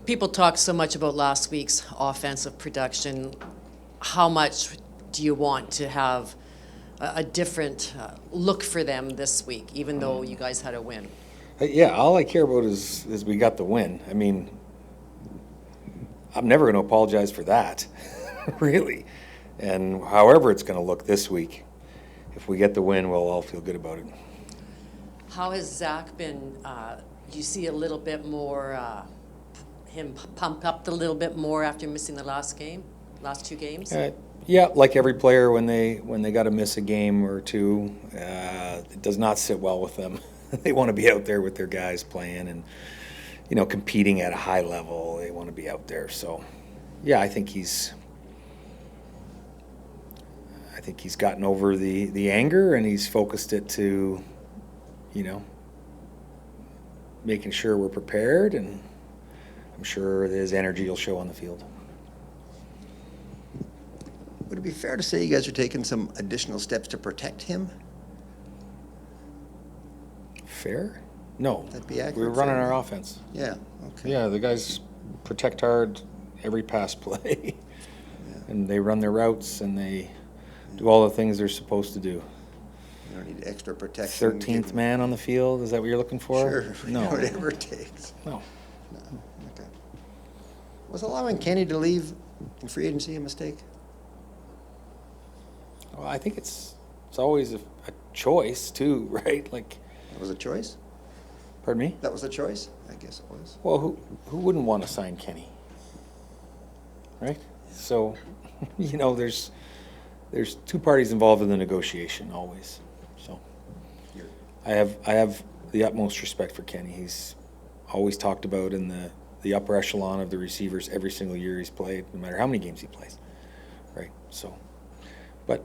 People talk so much about last week's offensive production. How much do you want to have a different look for them this week, even though you guys had a win? Yeah, all I care about is we got the win. I mean, I'm never going to apologize for that, really. And however it's going to look this week, if we get the win, we'll all feel good about it. How has Zach been? Do you see a little bit more, him pumped up a little bit more after missing the last two games? Yeah, like every player, when they got to miss a game or two, it does not sit well with them. They want to be out there with their guys playing and competing at a high level. They want to be out there. So, yeah, I think he's gotten over the anger, and he's focused it to making sure we're prepared, and I'm sure his energy will show on the field. Would it be fair to say you guys are taking some additional steps to protect him? Fair? No. That'd be accurate. We're running our offense. Yeah, okay. Yeah, the guys protect hard every pass play. And they run their routes, and they do all the things they're supposed to do. You don't need extra protection. 13th man on the field, is that what you're looking for? Sure, No. whatever it takes. No. Okay. Was allowing Kenny to leave in free agency a mistake? Well, I think it's always a choice, too, right? Like, That was a choice? pardon me? That was a choice? I guess it was. Well, who wouldn't want to sign Kenny? Right? So, there's two parties involved in the negotiation always. So I have the utmost respect for Kenny. He's always talked about in the upper echelon of the receivers every single year he's played, no matter how many games he plays. Right? So, but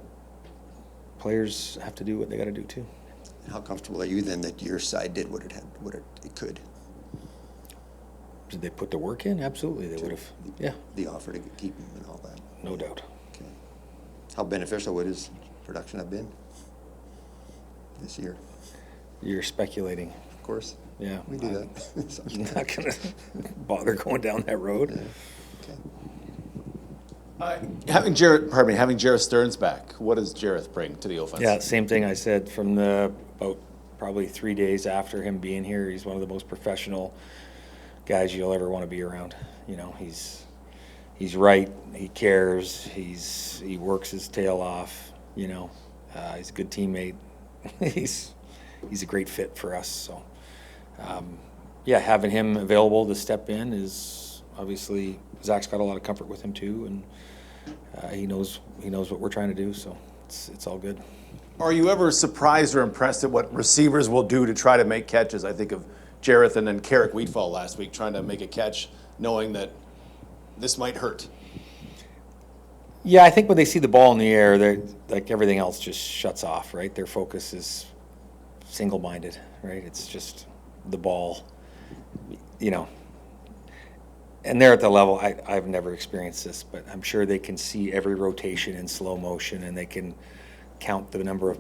players have to do what they got to do too. How comfortable are you then that your side did what it could? Did they put the work in? Absolutely, they would have. Yeah, The offer to keep him and all that. no doubt. Okay. How beneficial would his production have been this year? You're speculating. Of course. Yeah, We do that. I'm Sometimes. not gonna bother going down that road. Okay. Having Jarrett Stearns back, what does Jarrett bring to the offense? Yeah, same thing I said from about probably 3 days after him being here. He's one of the most professional guys you'll ever want to be around. He's right. He cares. He works his tail off. He's a good teammate. he's a great fit for us. So, having him available to step in is obviously Zach's got a lot of comfort with him too, and he knows what we're trying to do. So it's all good. Are you ever surprised or impressed at what receivers will do to try to make catches? I think of Jarrett and then Carrick Wheatfall last week trying to make a catch, knowing that this might hurt. Yeah, I think when they see the ball in the air, they're like everything else just shuts off, right? Their focus is single-minded, right? It's just the ball, And they're at the level, I've never experienced this, but I'm sure they can see every rotation in slow motion, and they can count the number of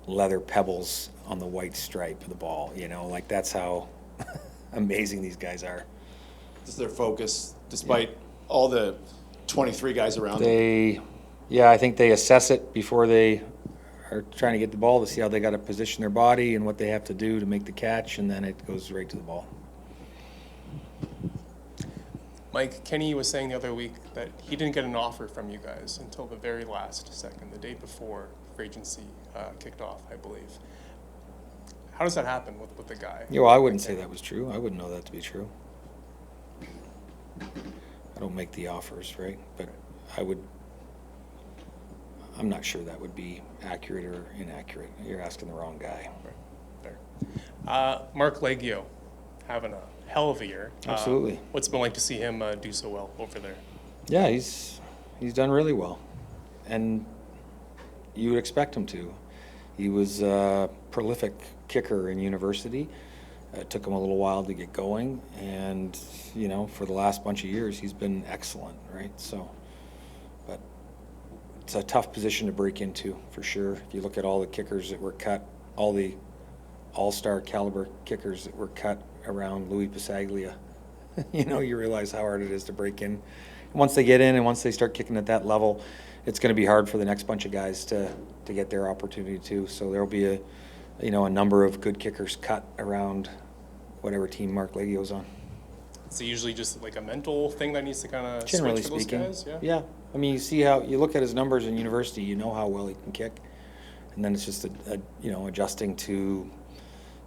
leather pebbles on the white stripe of the ball, like that's how amazing these guys are. This is their focus, despite all the 23 guys around them. I think they assess it before they are trying to get the ball to see how they got to position their body and what they have to do to make the catch, and then it goes right to the ball. Mike, Kenny was saying the other week that he didn't get an offer from you guys until the very last second, the day before free agency kicked off, I believe. How does that happen with the guy? Yeah, well, I wouldn't say that was true. I wouldn't know that to be true. I don't make the offers, right? But I'm not sure that would be accurate or inaccurate. You're asking the wrong guy. Right. Fair. Mark Leggio having a hell of a year. Absolutely. What's it been like to see him do so well over there? Yeah, he's done really well. And you would expect him to. He was a prolific kicker in university. It took him a little while to get going, and for the last bunch of years he's been excellent, right? So, but it's a tough position to break into for sure. If you look at all the kickers that were cut, all the all-star caliber kickers that were cut around Louis Pasaglia You know, you realize how hard it is to break in. And once they get in and once they start kicking at that level, it's going to be hard for the next bunch of guys to get their opportunity too. So there'll be a number of good kickers cut around whatever team Mark Legio's on. Is it usually just like a mental thing that needs to kind of Generally switch for those speaking, guys? yeah. I mean, you see how you look at his numbers in university, you know how well he can kick, and then it's just adjusting to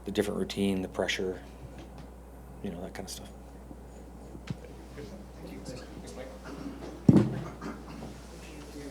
the different routine, the pressure, that kind of stuff.